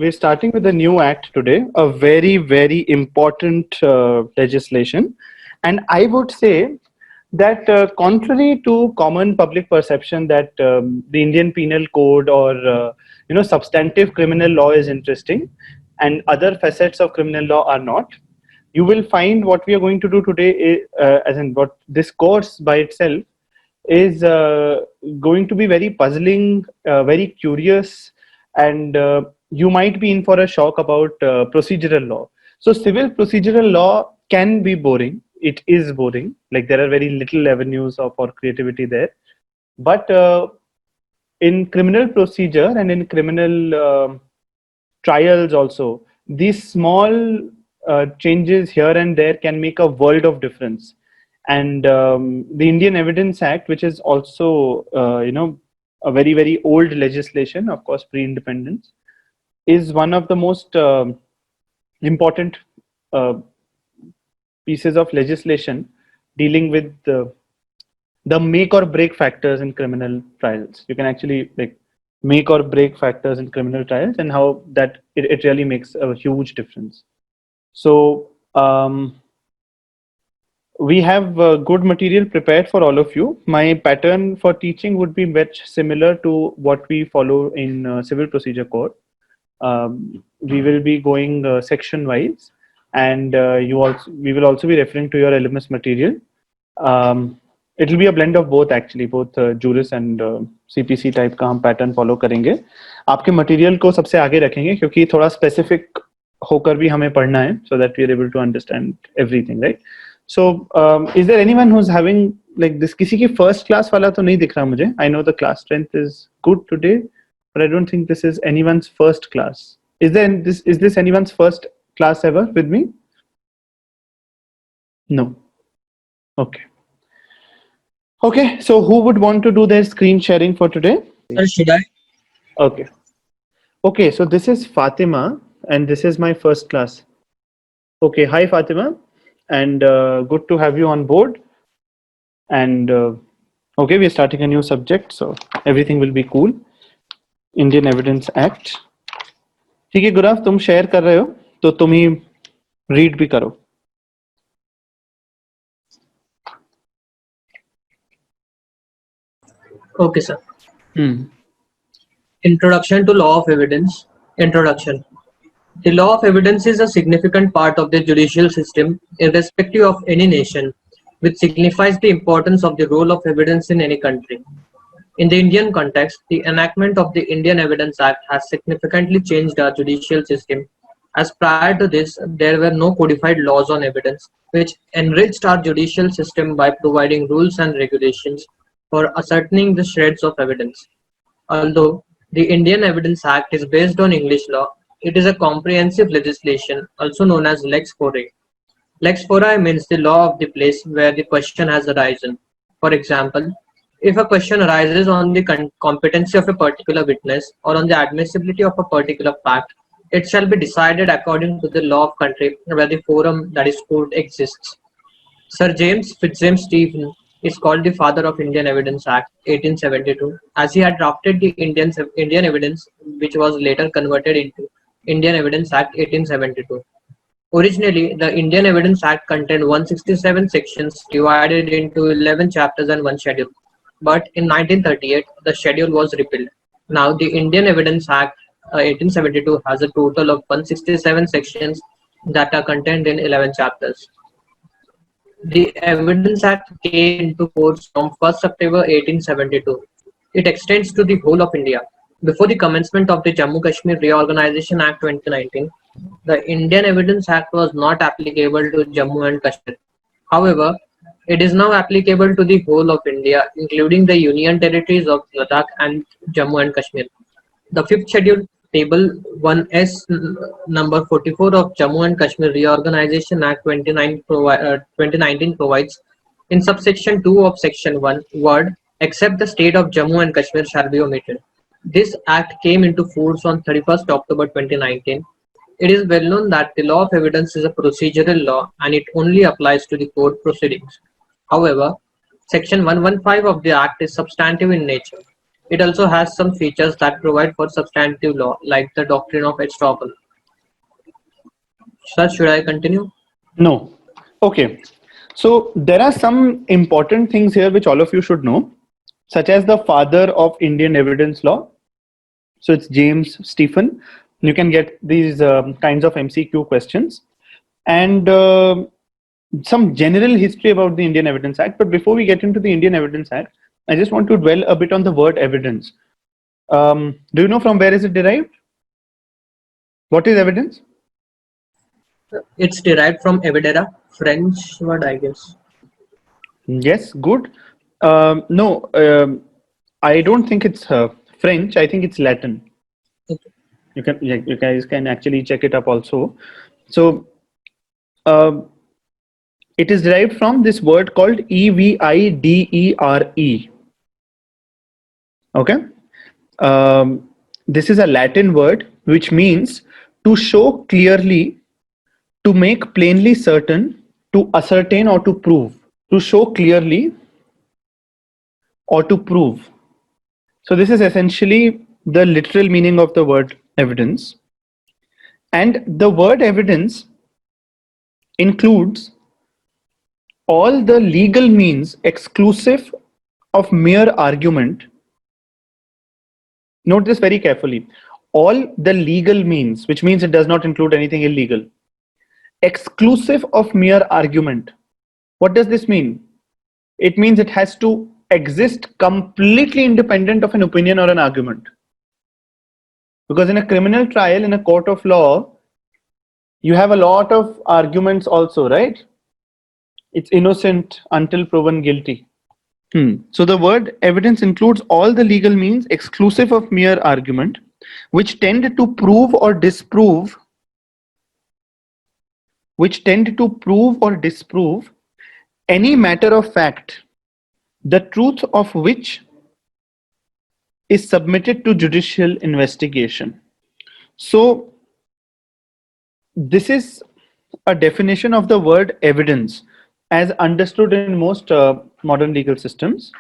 we're starting with a new act today, a very, very important legislation. And I would say that contrary to common public perception that the Indian Penal Code or substantive criminal law is interesting and other facets of criminal law are not, you will find what we are going to do today, as in what this course by itself is going to be very puzzling, very curious, and you might be in for a shock about procedural law. So, civil procedural law can be boring. It is boring. Like there are very little avenues for creativity there. But in criminal procedure and in criminal trials also, these small changes here and there can make a world of difference. And the Indian Evidence Act, which is also a very, very old legislation, of course pre-independence, is one of the most important pieces of legislation dealing with the make or break factors in criminal trials. You can actually make or break factors in criminal trials, and how that it really makes a huge difference. So we have good material prepared for all of you. My pattern for teaching would be much similar to what we follow in Civil Procedure Code. We will be going section wise, and we will also be referring to your LMS material. It will be a blend of both actually, both juris and CPC type का हम pattern follow करेंगे. आपके material को सबसे आगे रखेंगे क्योंकि थोड़ा specific होकर भी हमें पढ़ना है, so that we are able to understand everything, right? So, is there anyone who's having like this? किसी की first class वाला तो नहीं दिख रहा मुझे. I know the class strength is good today, but I don't think this is anyone's first class. Is this anyone's first class ever with me? No. Okay. Okay. So, who would want to do their screen sharing for today? Should I? Okay. Okay. So this is Fatima, and this is my first class. Okay. Hi, Fatima. And good to have you on board. And okay, we're starting a new subject, so everything will be cool. Indian Evidence Act. ठीक है गुराव, तुम share कर रहे हो तो तुम ही read भी करो. Okay, sir. Introduction to Law of Evidence. Introduction. The law of evidence is a significant part of the judicial system, irrespective of any nation, which signifies the importance of the role of evidence in any country. In the Indian context, the enactment of the Indian Evidence Act has significantly changed our judicial system, as prior to this, there were no codified laws on evidence, which enriched our judicial system by providing rules and regulations for ascertaining the shreds of evidence. Although the Indian Evidence Act is based on English law, it is a comprehensive legislation, also known as Lex Fori. Lex Fori means the law of the place where the question has arisen. For example, if a question arises on the competency of a particular witness or on the admissibility of a particular fact, it shall be decided according to the law of country where the forum, that is court, exists. Sir James Fitzjames Stephen is called the father of Indian Evidence Act 1872, as he had drafted the Indian Evidence, which was later converted into Indian Evidence Act 1872. Originally, the Indian Evidence Act contained 167 sections divided into 11 chapters and one schedule. But in 1938, the schedule was repealed. Now, the Indian Evidence Act 1872 has a total of 167 sections that are contained in 11 chapters. The Evidence Act came into force from 1st September 1872. It extends to the whole of India. Before the commencement of the Jammu Kashmir Reorganization Act 2019, the Indian Evidence Act was not applicable to Jammu and Kashmir. However, it is now applicable to the whole of India, including the Union territories of Ladakh and Jammu and Kashmir. The fifth schedule, Table 1S, number 44 of Jammu and Kashmir Reorganization Act 2019 provides, in subsection 2 of section 1, word, except the state of Jammu and Kashmir shall be omitted. This act came into force on 31st October 2019. It is well known that the law of evidence is a procedural law and it only applies to the court proceedings. However, section 115 of the act is substantive in nature. It also has some features that provide for substantive law, like the doctrine of estoppel. Sir, should I continue? No. Okay. So there are some important things here which all of you should know, such as the father of Indian evidence law. So it's James Stephen. You can get these kinds of MCQ questions and some general history about the Indian Evidence Act. But before we get into the Indian Evidence Act, I just want to dwell a bit on the word evidence. Do you know from where is it derived? What is evidence? It's derived from evidera, French word, I guess. Yes, good. No, I don't think it's French. I think it's Latin. Okay. You guys can actually check it up also. So uh, it is derived from this word called Evidere. Okay. This is a Latin word which means to show clearly, to make plainly certain, to ascertain or to prove. To show clearly or to prove. So this is essentially the literal meaning of the word evidence. And the word evidence includes all the legal means exclusive of mere argument. Note this very carefully. All the legal means, which means it does not include anything illegal, exclusive of mere argument. What does this mean? It means it has to exist completely independent of an opinion or an argument. Because in a criminal trial, in a court of law, you have a lot of arguments also, right? It's innocent until proven guilty. So the word evidence includes all the legal means exclusive of mere argument, which tend to prove or disprove, any matter of fact, the truth of which is submitted to judicial investigation. So this is a definition of the word evidence as understood in most modern legal systems.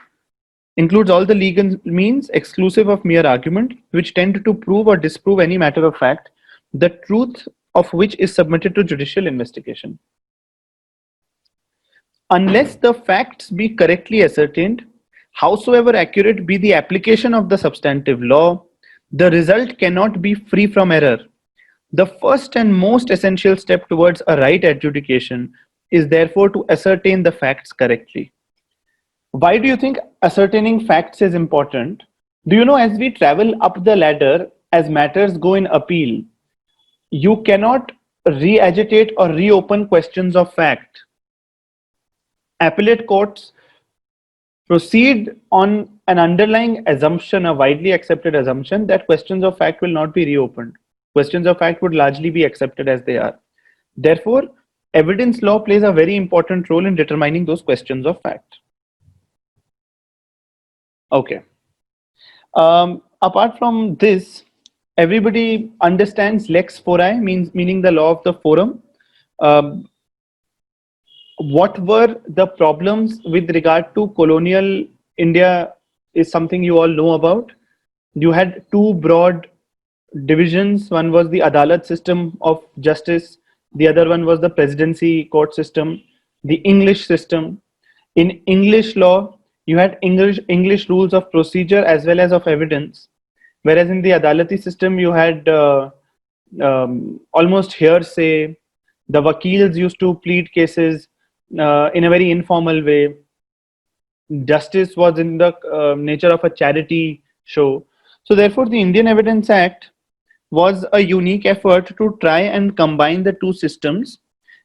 Includes all the legal means exclusive of mere argument, which tend to prove or disprove any matter of fact, the truth of which is submitted to judicial investigation. Unless the facts be correctly ascertained, howsoever accurate be the application of the substantive law, the result cannot be free from error. The first and most essential step towards a right adjudication is therefore to ascertain the facts correctly. Why do you think ascertaining facts is important? Do you know, as we travel up the ladder, as matters go in appeal, you cannot re-agitate or reopen questions of fact. Appellate courts proceed on an underlying assumption, a widely accepted assumption, that questions of fact will not be reopened. Questions of fact would largely be accepted as they are. Therefore, evidence law plays a very important role in determining those questions of fact. Okay. Apart from this, everybody understands lex fori, meaning the law of the forum. What were the problems with regard to colonial India is something you all know about. You had two broad divisions. One was the Adalat system of justice. The other one was the presidency court system, the English system. In English law, you had English rules of procedure as well as of evidence. Whereas in the Adalati system, you had almost hearsay. The vakils used to plead cases in a very informal way. Justice was in the nature of a charity show. So therefore, the Indian Evidence Act was a unique effort to try and combine the two systems.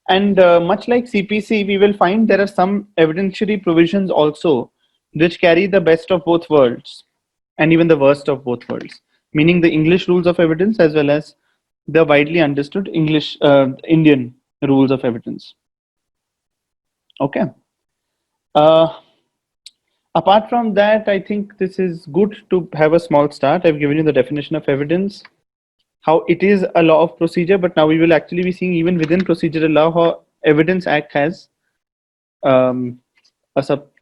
And much like CPC, we will find there are some evidentiary provisions also which carry the best of both worlds and even the worst of both worlds, meaning the English rules of evidence as well as the widely understood Indian rules of evidence. Okay. Apart from that, I think this is good to have a small start. I've given you the definition of evidence, how it is a law of procedure, but now we will actually be seeing even within procedural law how Evidence Act has a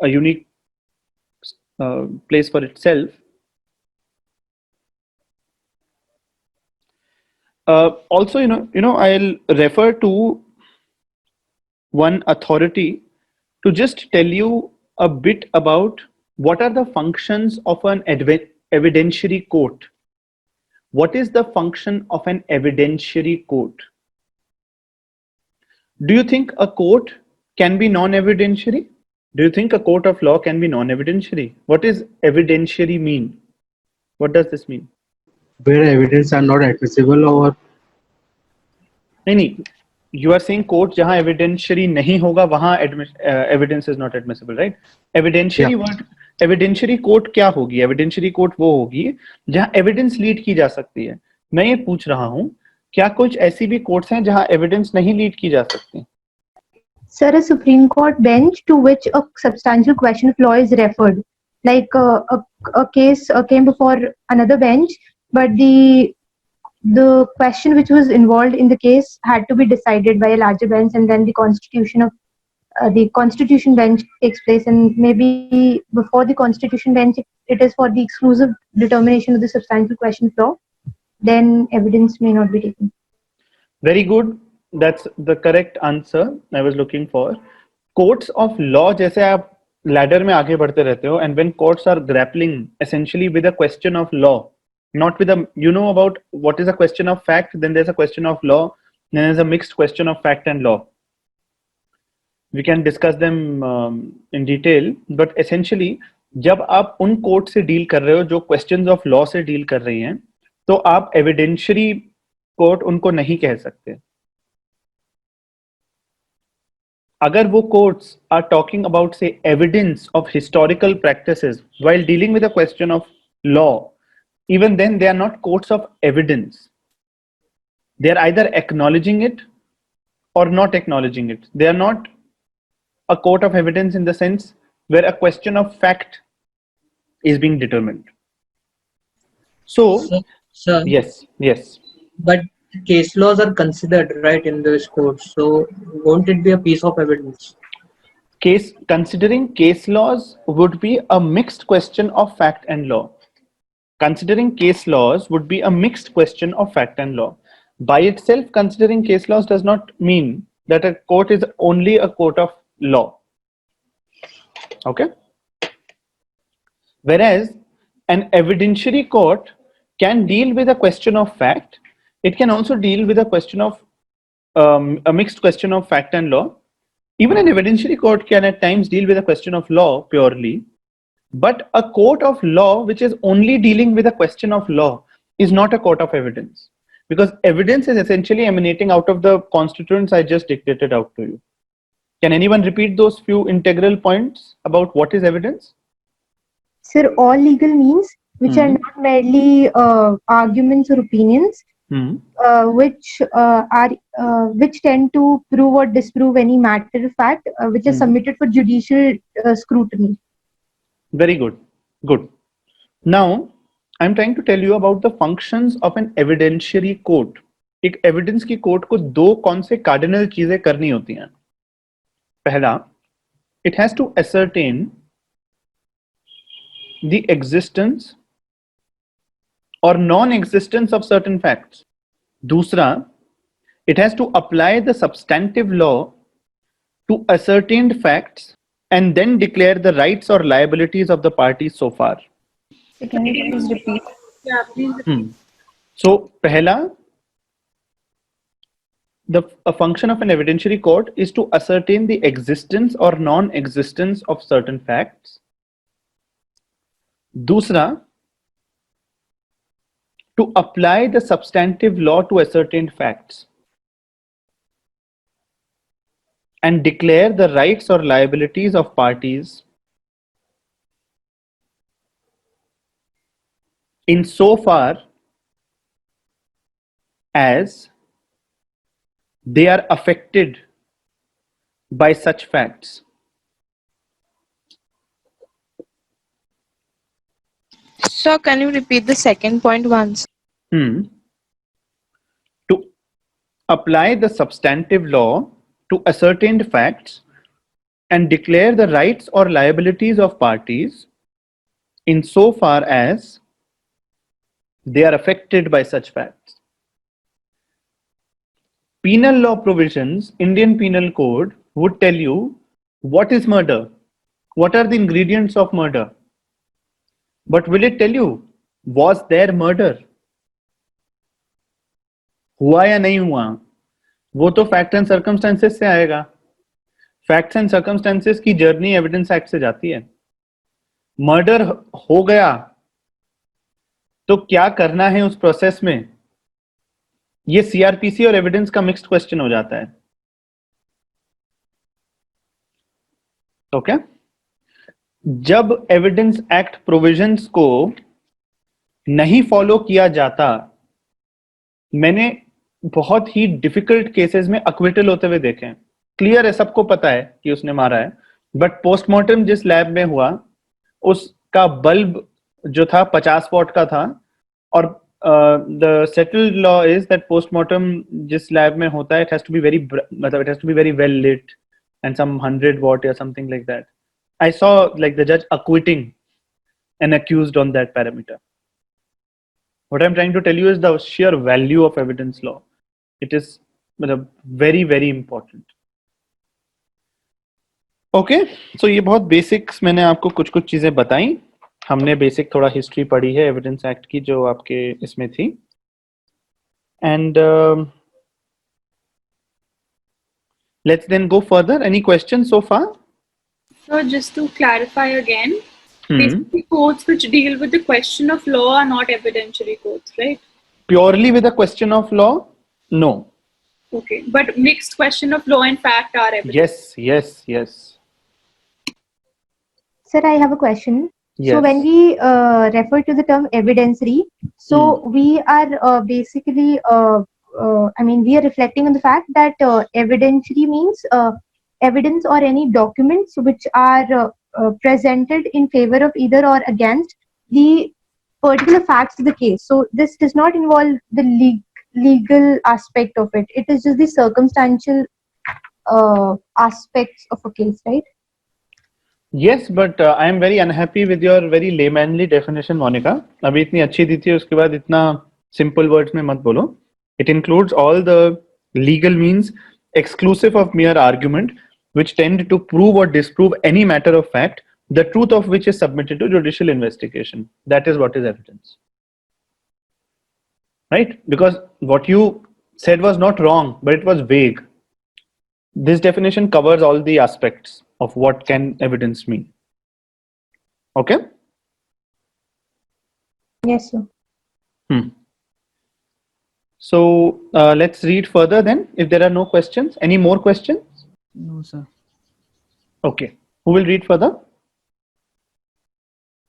unique place for itself. Also, I'll refer to one authority to just tell you a bit about what are the functions of an evidentiary court. What is the function of an evidentiary court? Do you think a court can be non-evidentiary? Do you think a court of law can be non-evidentiary? What does evidentiary mean? What does this mean? where evidence are not admissible or नहीं, you are saying court जहाँ evidentiary नहीं होगा वहाँ evidence is not admissible, right? Evidentiary word, evidentiary court क्या होगी? Evidentiary court वो होगी जहाँ evidence lead की जा सकती है. मैं ये पूछ रहा हूँ, क्या कुछ ऐसी भी courts हैं जहाँ evidence नहीं lead की जा सकती? Sir, a Supreme Court bench to which a substantial question of law is referred, like a case came before another bench, but the question which was involved in the case had to be decided by a larger bench, and then the constitution bench takes place, and maybe before the constitution bench it is for the exclusive determination of the substantial question of law, then evidence may not be taken. Very good. That's the correct answer I was looking for. Courts of law, जैसे आप ladder में आगे बढ़ते रहते हो, and when courts are grappling essentially with a question of law, not with a, about what is a question of fact, then there's a question of law, then there's a mixed question of fact and law. We can discuss them in detail, but essentially जब आप उन court से deal कर रहे हो जो questions of law से deal कर रही हैं, तो आप एविडेंशियरी कोर्ट उनको नहीं कह सकते. अगर वो courts are talking about, say, evidence of historical practices while dealing with a question of law, even then they are not courts of evidence. They are either acknowledging it or not acknowledging it. They are not a court of evidence in the sense where a question of fact is being determined. So, Sir, yes. but case laws are considered, right, in this court. So won't it be a piece of evidence? Considering case laws would be a mixed question of fact and law. Considering case laws would be a mixed question of fact and law. By itself, considering case laws does not mean that a court is only a court of law. Okay? Whereas an evidentiary court can deal with a question of fact. It can also deal with a question of a mixed question of fact and law. Even an evidentiary court can at times deal with a question of law purely, but a court of law which is only dealing with a question of law is not a court of evidence, because evidence is essentially emanating out of the constituents I just dictated out to you. Can anyone repeat those few integral points about what is evidence? Sir, all legal means which are not merely arguments or opinions, which tend to prove or disprove any matter of fact, which is submitted for judicial scrutiny. Very good. Good. Now, I'm trying to tell you about the functions of an evidentiary court. एक evidence की court को दो कौन से cardinal चीजें करनी होती हैं. पहला, it has to ascertain the existence or non-existence of certain facts. दूसरा, it has to apply the substantive law to ascertained facts and then declare the rights or liabilities of the parties so far. Can you please repeat? Yeah, please. So, pehla, a function of an evidentiary court is to ascertain the existence or non-existence of certain facts. Dusra, to apply the substantive law to ascertained facts and declare the rights or liabilities of parties insofar as they are affected by such facts. Sir, can you repeat the second point once? To apply the substantive law to ascertained facts and declare the rights or liabilities of parties insofar as they are affected by such facts. penal law provisions, Indian Penal Code would tell you what is murder, what are the ingredients of murder. But will it tell you, was there murder? हुआ या नहीं हुआ? वो तो fact and circumstances से आएगा. Facts and circumstances की journey evidence act से जाती है. मर्डर हो गया तो क्या करना है उस प्रोसेस में, ये सीआरपीसी और एविडेंस का मिक्स्ड क्वेश्चन हो जाता है. ओके जब एविडेंस एक्ट प्रोविजंस को नहीं फॉलो किया जाता, मैंने बहुत ही डिफिकल्ट केसेस में अक्विटल होते हुए देखे हैं. क्लियर है, सबको पता है कि उसने मारा है, बट पोस्टमार्टम जिस लैब में हुआ उसका बल्ब जो था 50 वॉट का था, और the settled law is that postmortem जिस लैब में होता है it has to be very, मतलब it has to be very well lit and some 100 watt or something like that. I saw like the judge acquitting an accused on that parameter. What I'm trying to tell you is the sheer value of evidence law. It is very, very important. Okay, so ये बहुत basics मैंने आपको कुछ चीजें बताई. हमने basic थोड़ा history पढ़ी है evidence act की जो आपके इसमें थी. And let's then go further. Any questions so far? So just to clarify again, basically courts which deal with the question of law are not evidentiary courts, right? Purely with a question of law? No. Okay, but mixed question of law and fact are evidence. Yes. Sir, I have a question. Yes. So when we refer to the term evidentiary, so we are basically, we are reflecting on the fact that evidentiary means evidence or any documents which are presented in favor of either or against the particular facts of the case. So this does not involve the legal aspect of it. It is just the circumstantial aspects of a case, right? Yes, but I am very unhappy with your very laymanly definition, Monica. अभी इतनी अच्छी दी थी, उसके बाद इतना simple words में मत बोलो. It includes all the legal means exclusive of mere argument, which tend to prove or disprove any matter of fact, the truth of which is submitted to judicial investigation. That is what is evidence. Right? Because what you said was not wrong, but it was vague. This definition covers all the aspects of what can evidence mean. Okay? Yes, sir. So let's read further then, if there are no questions. Any more questions? No, sir. Okay. Who will read further?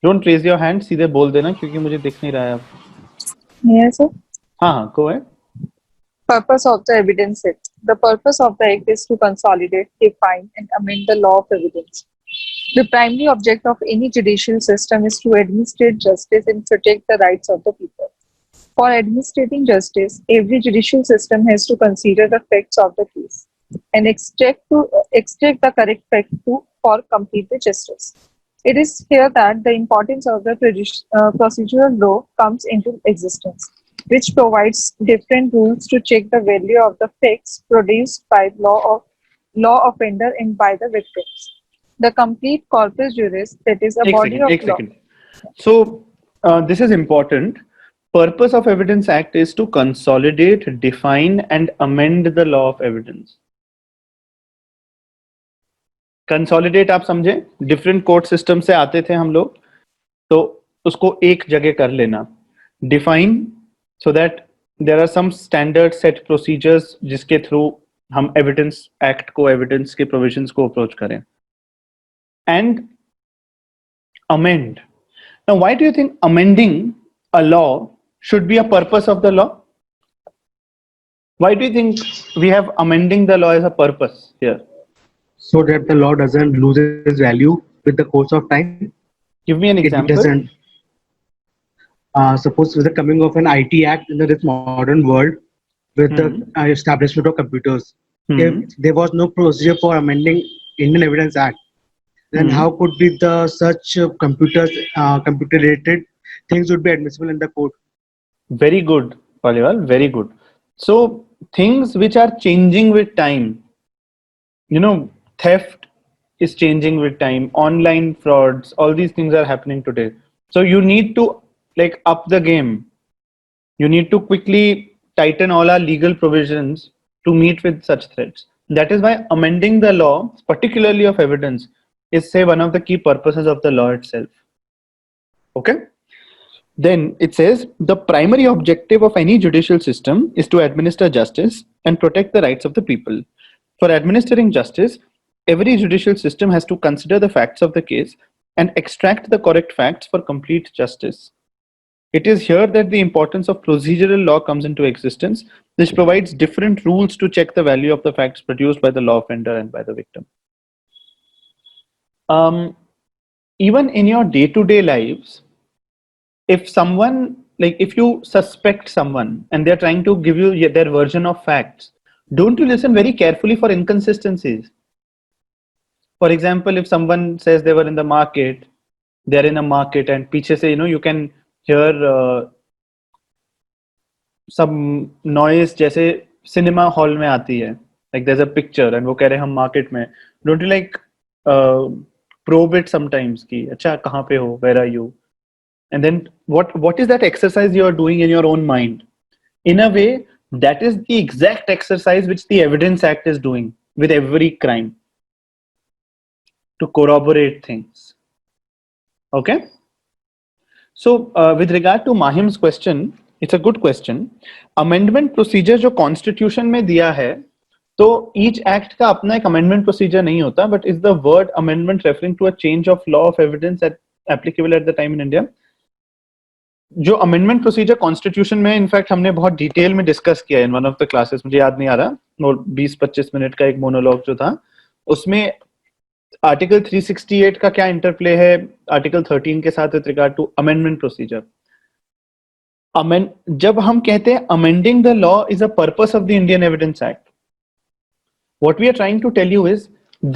Don't raise your hand, सीधे बोल देना क्योंकि मुझे दिख नहीं रहा है अब. Yes, sir. हाँ, go ahead. Purpose of the Evidence Act. The purpose of the Act is to consolidate, define, and amend the law of evidence. The primary object of any judicial system is to administrate justice and protect the rights of the people. For administrating justice, every judicial system has to consider the facts of the case and extract the correct fact for complete the justice. It is here that the importance of the procedural law comes into existence, which provides different rules to check the value of the facts produced by law offender and by the victims. The complete corpus juris, that is a body of law. Second. So this is important. Purpose of Evidence Act is to consolidate, define and amend the law of evidence. Consolidate आप समझे, different court system से आते थे हम लोग, तो उसको एक जगह कर लेना. Define so that there are some standard set procedures जिसके through हम Evidence Act को, evidence के provisions को approach करें. And amend. Now, why do you think amending a law should be a purpose of the law? Why do you think we have amending the law as a purpose here? So that the law doesn't lose its value with the course of time. Give me an It example. doesn't. Suppose with the coming of an IT Act in this modern world, with the establishment of computers, if there was no procedure for amending Indian Evidence Act, then how could be the such computer-related things would be admissible in the court? Very good, Paliwal, very good. So things which are changing with time. You know, theft is changing with time, online frauds, all these things are happening today. So you need to like up the game. You need to quickly tighten all our legal provisions to meet with such threats. That is why amending the law, particularly of evidence, is say one of the key purposes of the law itself. Okay. Then it says the primary objective of any judicial system is to administer justice and protect the rights of the people. For administering justice, every judicial system has to consider the facts of the case and extract the correct facts for complete justice. It is here that the importance of procedural law comes into existence, which provides different rules to check the value of the facts produced by the law offender and by the victim. Even in your day-to-day lives, if someone, like if you suspect someone and they're trying to give you their version of facts, don't you listen very carefully for inconsistencies? For example, if someone says they were in the market, they're in a market and पीछे से, you know, you can hear some noise जैसे cinema hall में आती है, like there's a picture and वो कह रहे हैं हम market में, don't you like probe it sometimes कि अच्छा कहाँ पे हो, where are you? And then what is that exercise you are doing in your own mind? In a way, that is the exact exercise which the Evidence Act is doing with every crime, to corroborate things. Okay. So with regard to Mahim's question, it's a good question. Amendment procedure जो Constitution में दिया है, तो each act का अपना एक amendment procedure नहीं होता, but is the word amendment referring to a change of law of evidence applicable at the time in India? जो अमेंडमेंट प्रोसीजर कॉन्स्टिट्यूशन में इनफैक्ट हमने बहुत डिटेल में डिस्कस किया है in one of the classes, मुझे याद नहीं आ रहा, और 20-25 मिनट का एक मोनोलॉग जो था, उसमें आर्टिकल 368 का क्या इंटरप्ले है आर्टिकल 13 के साथ with regard to amendment procedure. जब हम कहते हैं amending the law is a purpose of the Indian evidence act, what we are trying to tell you is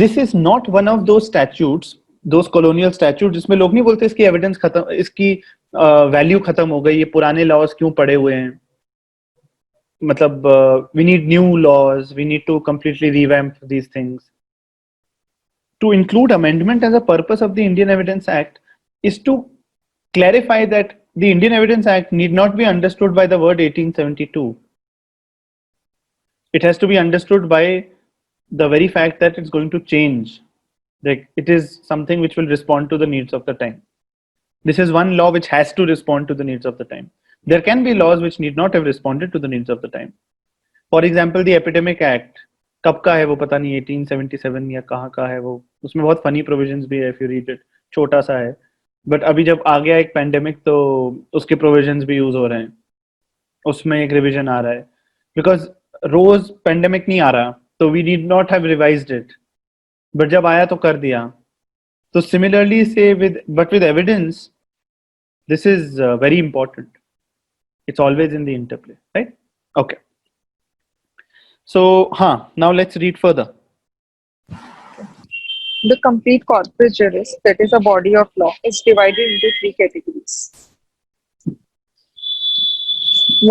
this is not one of those statutes, those colonial statute जिसमें लोग नहीं बोलते इसकी evidence खत्म, इसकी वैल्यू खत्म हो गई, ये पुराने लॉज क्यों पड़े हुए हैं, मतलब we need new laws, we need to completely revamp these things. To include amendment as a purpose of the Indian Evidence Act is to clarify that the Indian Evidence Act need not be understood by the word 1872. It has to be understood by the very fact that it's going to change. Like it is something which will respond to the needs of the time. This is one law which has to respond to the needs of the time. There can be laws which need not have responded to the needs of the time. For example, the Epidemic Act, कब का है वो पता नहीं, 1877 या कहाँ का है वो, उसमें बहुत फनी प्रोविजंस भी है, इफ यू रीड इट, छोटा सा है, बट अभी जब आ गया एक पैंडेमिक तो उसके प्रोविजंस भी यूज हो रहे हैं, उसमें एक रिवीजन आ रहा है, बिकॉज रोज पैंडेमिक नहीं आ रहा, तो we need not have revised it, but जब आया तो कर दिया. तो सिमिलरली से with evidence, this is very important, it's always in the interplay, right? Okay. So, now let's read further. The complete corpus juris, that is a body of law, is divided into 3 categories.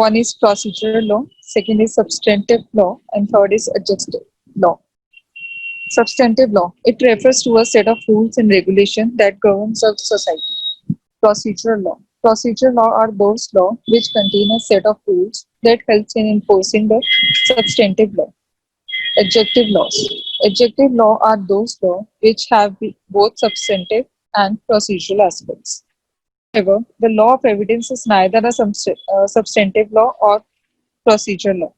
One is procedural law, second is substantive law, and third is adjunctive law. Substantive law, it refers to a set of rules and regulations that governs a society. Procedural law. Procedural law are those laws which contain a set of rules that helps in enforcing the substantive law. Adjunctive laws. Adjunctive law are those laws which have both substantive and procedural aspects. However, the law of evidence is neither a substantive law or procedural law.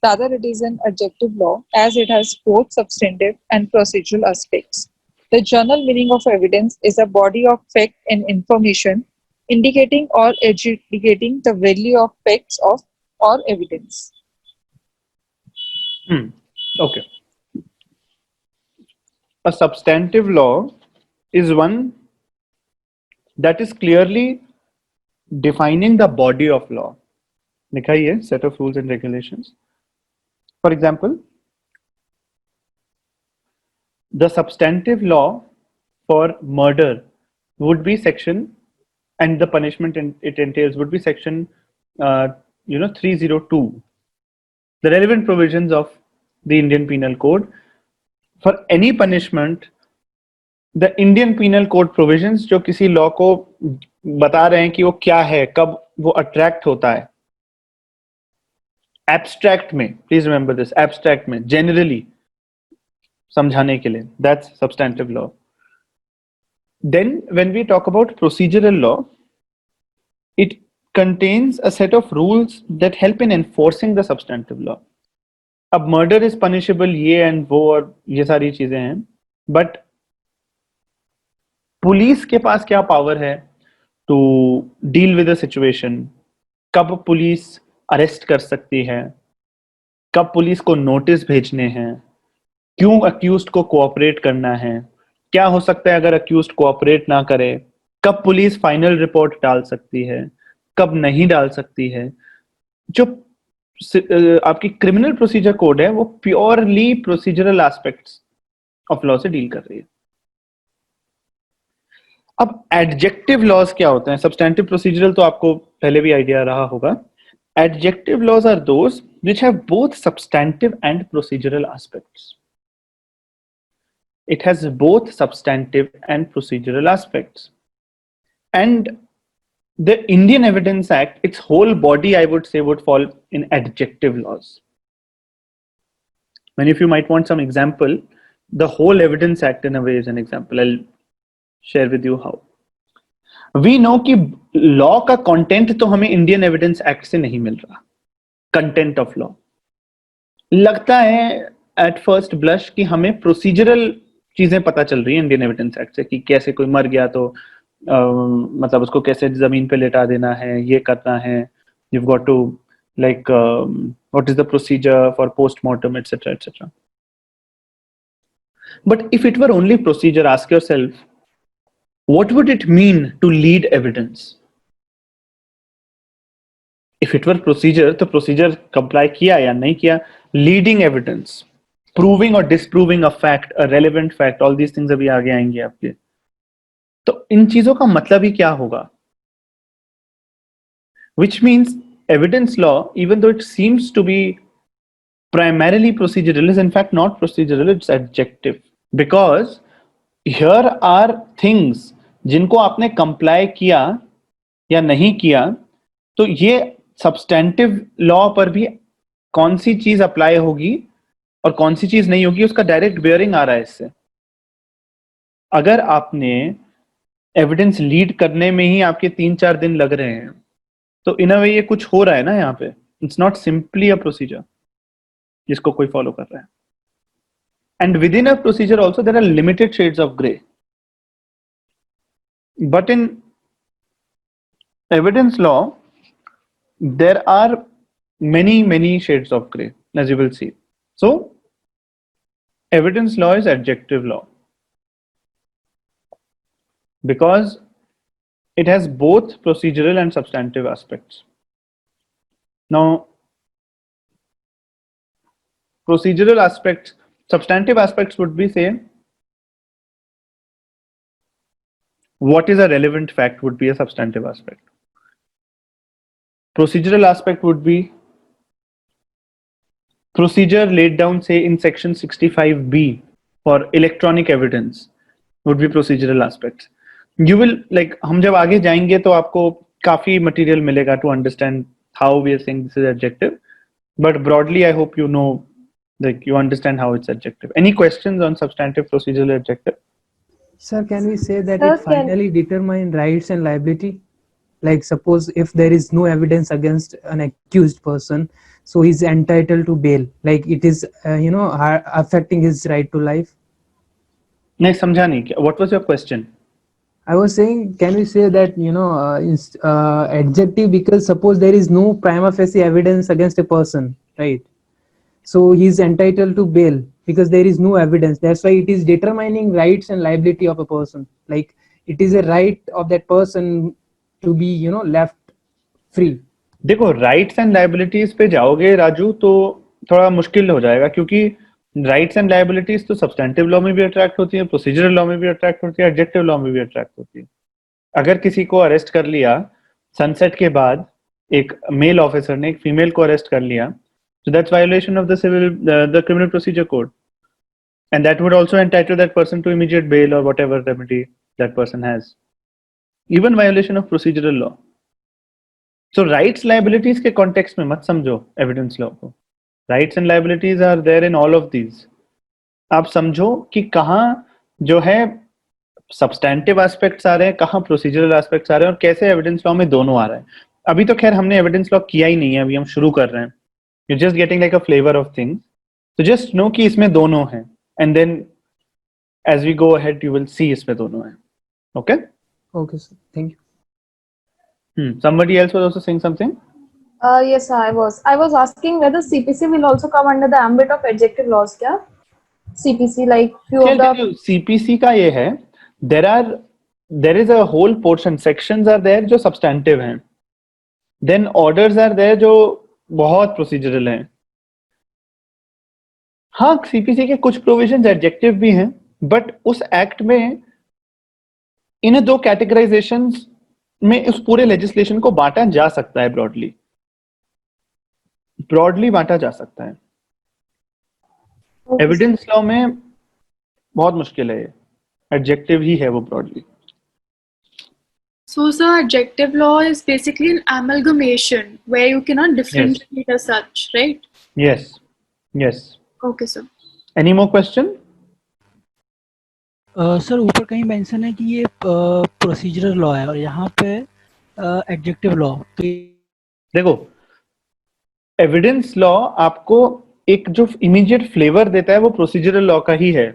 Rather, it is an adjunctive law as it has both substantive and procedural aspects. The general meaning of evidence is a body of fact and information indicating or adjudicating the value of facts or evidence. Okay. A substantive law is one that is clearly defining the body of law. लिखा ही है, set of rules and regulations. For example, the substantive law for murder would be section, and the punishment it entails would be section 302. the relevant provisions of the Indian Penal Code. For any punishment, the Indian Penal Code provisions जो किसी law को बता रहे हैं कि वो क्या है, कब वो अट्रैक्ट होता है, एब्स्ट्रैक्ट में, प्लीज रिमेंबर दिस, एब्स्ट्रैक्ट में, जनरली समझाने के लिए, that's substantive law. Then when we talk about procedural law, it contains a set of rules that help in enforcing the substantive law. अब murder is punishable, ये and वो और ये सारी चीजें हैं, but पुलिस के पास क्या पावर है to deal with a situation? कब पुलिस अरेस्ट कर सकती है, कब पुलिस को नोटिस भेजने हैं, क्यों अक्यूज्ड को कोऑपरेट करना है, क्या हो सकता है अगर अक्यूज्ड कोऑपरेट ना करे, कब पुलिस फाइनल रिपोर्ट डाल सकती है, कब नहीं डाल सकती है. जो आपकी क्रिमिनल प्रोसीजर कोड है वो purely procedural aspects of law से डील कर रही है. अब एडजेक्टिव लॉज क्या होते हैं? सब्सटैंटिव प्रोसीजरल तो आपको पहले भी आइडिया रहा होगा. Adjective laws are those which have both substantive and procedural aspects. It has both substantive and procedural aspects. And the Indian Evidence Act, its whole body, I would say, would fall in adjective laws. Many of you might want some example. The whole Evidence Act in a way is an example. I'll share with you how. We know कि law का content तो हमें Indian Evidence Act से नहीं मिल रहा. Content of law. लगता है at first blush कि हमें procedural चीजें पता चल रही है इंडियन एविडेंस एक्ट से, कि कैसे कोई मर गया तो मतलब उसको कैसे जमीन पे लेटा देना है, ये करना है, you've got to like what is the procedure for post-mortem, etc., etc. But if it were only procedure, ask yourself, what would it mean to lead evidence? If it were procedure, तो procedure comply किया या नहीं किया. Leading evidence, proving or disproving a fact, a relevant fact, all these things अभी आगे आएंगे आपके. तो इन चीजों का मतलब ही क्या होगा? Which means evidence law, even though it seems to be primarily procedural, is in fact not procedural, it's adjective. Because here are things जिनको आपने comply किया या नहीं किया, तो ये substantive law पर भी कौन सी चीज अप्लाई होगी और कौन सी चीज नहीं होगी, उसका डायरेक्ट बेयरिंग आ रहा है इससे. अगर आपने एविडेंस लीड करने में ही आपके 3-4 दिन लग रहे हैं, तो इन अ वे ये कुछ हो रहा है ना यहाँ पे. It's not simply a procedure जिसको कोई फॉलो कर रहा है. And within a procedure also there are limited shades of grey. But in evidence law there are many shades of gray, as you will see. So evidence law is adjective law because it has both procedural and substantive aspects. Now procedural aspects, substantive aspects would be, say, what is a relevant fact would be a substantive aspect. Procedural aspect would be procedure laid down, say, in section 65B for electronic evidence would be procedural aspects. You will, like, हम जब आगे जाएंगे तो आपको काफी material मिलेगा to understand how we are saying this is adjective. But broadly, I hope you know, like, you understand how it's adjective. Any questions on substantive, procedural, adjective? Sir, can we say that Sir, it finally determines rights and liability? Like, suppose if there is no evidence against an accused person, so he's entitled to bail. Like, it is, affecting his right to life. नहीं समझा नहीं क्या. What was your question? I was saying, can we say that, adjective, because suppose there is no prima facie evidence against a person, right? So he's entitled to bail because there is no evidence. That's why it is determining rights and liability of a person. Like, it is a right of that person to be, left free. देखो, rights and liabilities पे जाओगे राजू तो थोड़ा मुश्किल हो जाएगा, क्योंकि rights and liabilities तो सब्सटेंटिव लॉ में भी अट्रैक्ट होती है, प्रोसीजरल लॉ में भी अट्रैक्ट होती है, एडजेक्टिव लॉ में भी अट्रैक्ट होती है. अगर किसी को अरेस्ट कर लिया सनसेट के बाद, एक मेल ऑफिसर ने एक फीमेल को अरेस्ट कर लिया, So that's violation of the criminal procedure code. And that would also entitle that person to immediate bail or whatever remedy that person has. Even violation of procedural law. So rights liabilities के context में मत समझो evidence law को. Rights and liabilities are there in all of these. आप समझो कि कहाँ जो है substantive aspects आ रहे हैं, कहाँ procedural aspects आ रहे हैं और कैसे evidence law में दोनों आ रहा है. अभी तो खैर हमने evidence law किया ही नहीं है, अभी हम शुरू कर रहे हैं. You're just getting like a flavor of things. So just know कि इसमें दोनों हैं. And then as we go ahead, you will see इसमें दोनों हैं. Okay? Okay, sir. Thank you. Somebody else was also saying something? Yes, I was. I was asking whether CPC will also come under the ambit of adjective laws, क्या? CPC, like few I'll of tell the. you, CPC का ये है, there is a whole portion, sections are there जो substantive हैं. Then orders are there जो बहुत procedural हैं. हाँ, CPC के कुछ provisions adjective भी हैं, but उस act में इन्हें दो categorizations में उस पूरे legislation को बांटा जा सकता है broadly बांटा जा सकता है. Evidence law में बहुत मुश्किल है, adjective ही है वो broadly. So, sir, adjective law is basically an amalgamation where you cannot differentiate as such, right? Yes, yes. Okay, sir. Any more question? Sir ऊपर कहीं मेंशन है कि ये प्रोसीजरल लॉ है और यहाँ पे एडजेक्टिव लॉ, तो देखो एविडेंस लॉ आपको एक जो इमीडिएट फ्लेवर देता है वो प्रोसीजरल लॉ का ही है,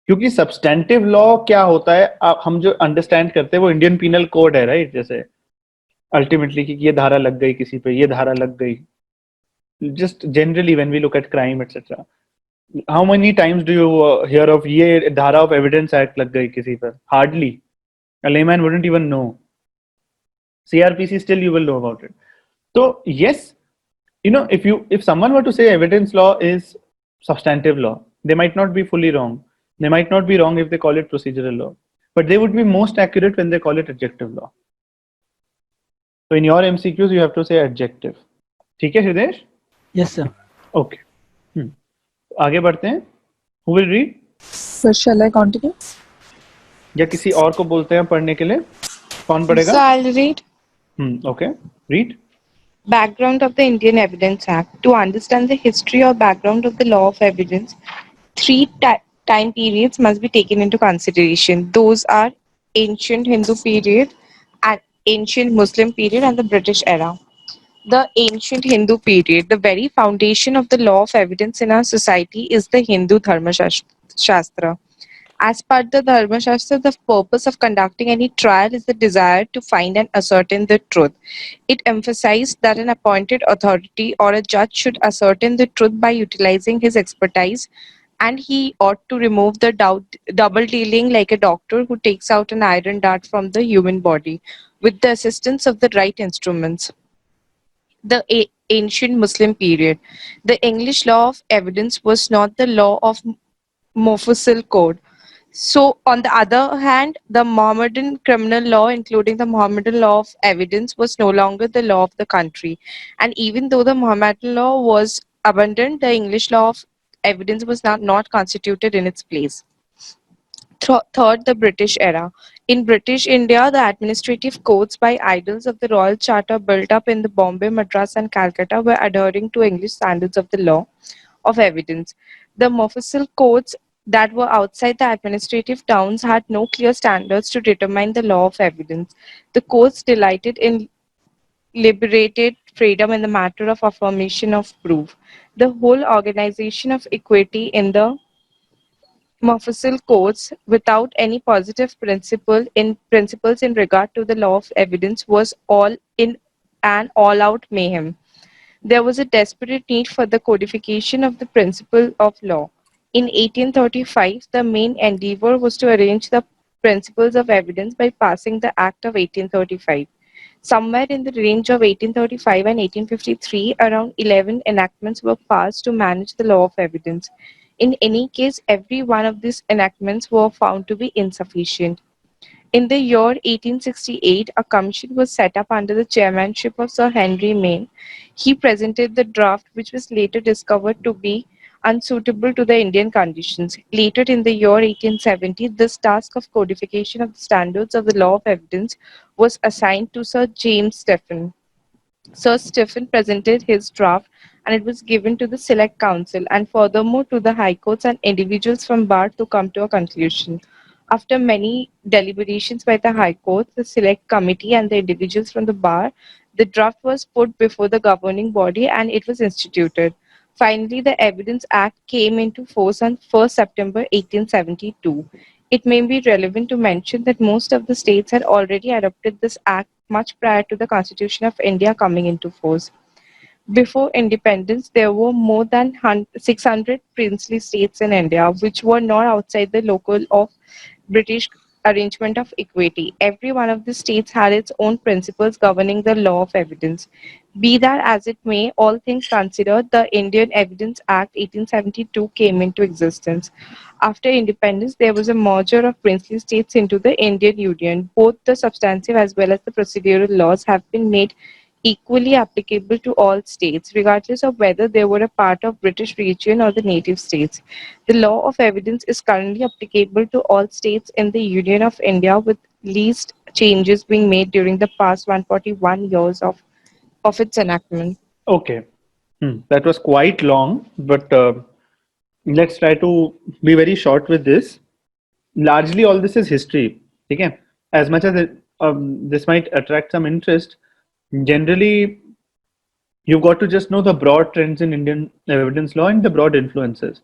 क्योंकि सब्सटेंटिव लॉ क्या होता है हम जो अंडरस्टैंड करते हैं वो इंडियन पीनल कोड है, राइट? जैसे अल्टीमेटली कि ये धारा लग गई किसी पे, ये धारा लग गई. Just generally when we look at crime etcetera, how many times do you hear of ये धारा ऑफ एविडेंस एक्ट लग गई किसी पर? Hardly. A layman wouldn't even know. CRPC still you will know about it. So yes, you know, if someone were to say evidence law is substantive law, they might not be fully wrong. They might not be wrong if they call it procedural law, but they would be most accurate when they call it adjective law. So in your MCQs you have to say adjective. ठीक है हृदय? Yes sir. Okay. आगे बढ़ते हैं. Who will read? Sir, shall I continue? या किसी और को बोलते हैं पढ़ने के लिए? कौन So पढ़ेगा? I'll read. Okay. Read. Background of the Indian Evidence Act. To understand the history or background of the law of evidence, three time periods must be taken into consideration. Those are ancient Hindu period, and ancient Muslim period, and the British era. The ancient Hindu period, the very foundation of the law of evidence in our society is the Hindu Dharma Shastra. As per the Dharma Shastra, the purpose of conducting any trial is the desire to find and ascertain the truth. It emphasized that an appointed authority or a judge should ascertain the truth by utilizing his expertise, and he ought to remove the double dealing like a doctor who takes out an iron dart from the human body with the assistance of the right instruments. The ancient Muslim period. The English law of evidence was not the law of Mofussil Code. So, on the other hand, the Mohammedan criminal law, including the Mohammedan law of evidence, was no longer the law of the country. And even though the Mohammedan law was abundant, the English law of evidence was not constituted in its place. Third, the British era. In British India, the administrative codes by idols of the Royal Charter built up in the Bombay, Madras, and Calcutta were adhering to English standards of the law of evidence. The Mofussil codes that were outside the administrative towns had no clear standards to determine the law of evidence. The codes delighted in liberated freedom in the matter of affirmation of proof. The whole organization of equity in the Mofussil codes, without any positive principles in regard to the law of evidence, was all in an all-out mayhem. There was a desperate need for the codification of the principle of law. In 1835, the main endeavor was to arrange the principles of evidence by passing the Act of 1835. Somewhere in the range of 1835 and 1853, around 11 enactments were passed to manage the law of evidence. In any case, every one of these enactments were found to be insufficient. In the year 1868, a commission was set up under the chairmanship of Sir Henry Maine. He presented the draft, which was later discovered to be unsuitable to the Indian conditions. Later in the year 1870, this task of codification of the standards of the law of evidence was assigned to Sir James Stephen. Sir Stephen presented his draft and it was given to the Select Council and furthermore to the High Courts and individuals from bar to come to a conclusion. After many deliberations by the High Court, the Select Committee and the individuals from the bar, the draft was put before the governing body and it was instituted. Finally, the Evidence Act came into force on 1st September 1872. It may be relevant to mention that most of the states had already adopted this act much prior to the Constitution of India coming into force. Before independence, there were more than 600 princely states in India, which were not outside the local of British arrangement of equity. Every one of the states had its own principles governing the law of evidence. Be that as it may, all things considered, the Indian Evidence Act 1872 came into existence. After independence, there was a merger of princely states into the Indian Union. Both the substantive as well as the procedural laws have been made equally applicable to all states, regardless of whether they were a part of British region or the native states. The law of evidence is currently applicable to all states in the Union of India, with least changes being made during the past 141 years of its enactment. Okay. That was quite long, but let's try to be very short with this. Largely, all this is history. Okay? As much as this might attract some interest, generally, you've got to just know the broad trends in Indian evidence law and the broad influences.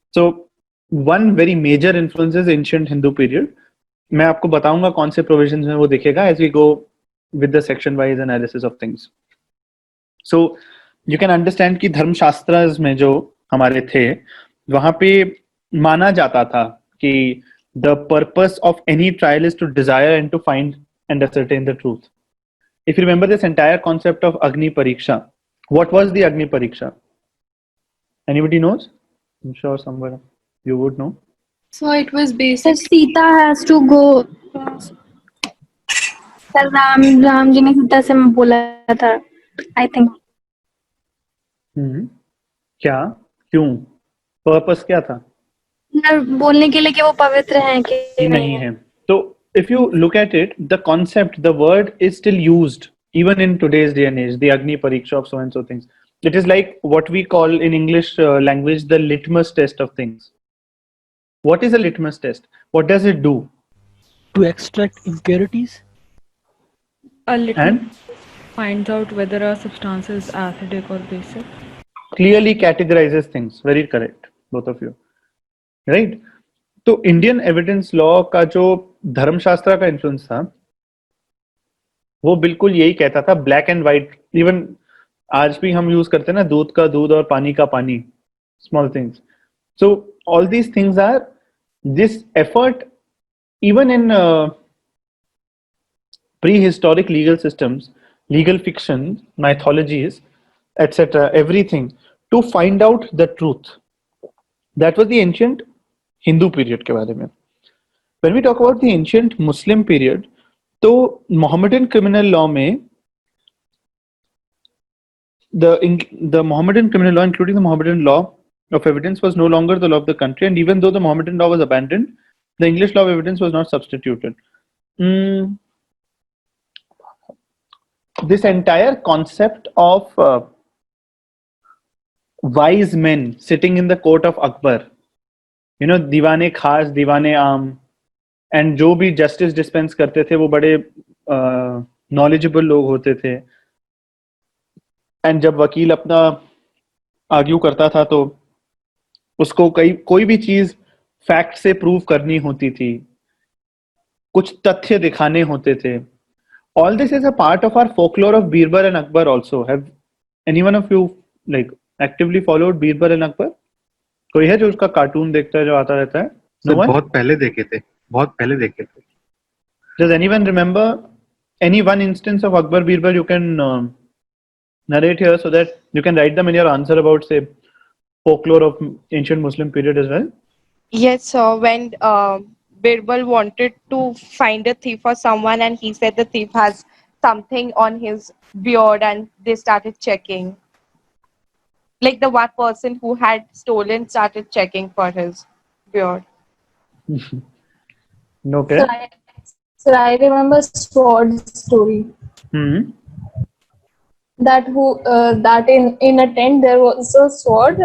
So, one very major influence is ancient Hindu period. मैं आपको बताऊंगा कौन से provisions में वो दिखेगा as we go with the section wise analysis of things. So, you can understand कि धर्मशास्त्रास में जो हमारे थे वहाँ पे माना जाता था कि the purpose of any trial is to desire and to find and ascertain the truth. If you remember this entire concept of Agni Pariksha, what was the Agni Pariksha? Anybody knows? I'm sure somewhere you would know. So it was So basic. Sita has to go. Sir Ram ji ने सीता से बोला था I think क्या क्यों purpose क्या था बोलने के लिए कि वो पवित्र हैं कि नहीं है तो if you look at it, the concept, the word is still used even in today's day and age, the Agni Pariksha of so and so things. It is like what we call in English language the litmus test of things. What is a litmus test? What does it do? To extract impurities. A little And finds out whether a substance is acidic or basic. Clearly categorizes things. Very correct, both of you. Right? तो Indian evidence law का जो धर्मशास्त्र का influence था वो बिल्कुल यही कहता था ब्लैक एंड व्हाइट. इवन आज भी हम यूज करते हैं ना दूध का दूध और पानी का पानी, small things. So all these things are this effort even in prehistoric legal systems, legal fiction, mythologies, etc., everything to find out the truth. That was the ancient Hindu period के बारे में. When we talk about the ancient Muslim period, तो Mohammedan criminal law में the Mohammedan criminal law, including the Mohammedan law of evidence, was no longer the law of the country, and even though the Mohammedan law was abandoned, the English law of evidence was not substituted. This entire concept of wise men sitting in the court of Akbar, you know, दीवाने खास दीवाने आम, and जो भी justice dispense करते थे वो बड़े knowledgeable लोग होते थे. and जब वकील अपना argue करता था तो उसको कोई भी चीज फैक्ट से प्रूव करनी होती थी, कुछ तथ्य दिखाने होते थे. All this is a part of our folklore of Birbal and Akbar also. Have any one of you like actively followed Birbal and Akbar? कोई है जो उसका कार्टून देखता है जो आता रहता है? No one? बहुत पहले देखे थे. Does anyone remember any one instance of Akbar Birbal you can narrate here so that you can write them in your answer about say folklore of ancient Muslim period as well? Yes, so when Birbal wanted to find a thief or someone, and he said the thief has something on his beard, and they started checking. Like the one person who had stolen started checking for his beard. Okay. So I remember Sword's story. Hmm. That in a tent there was a sword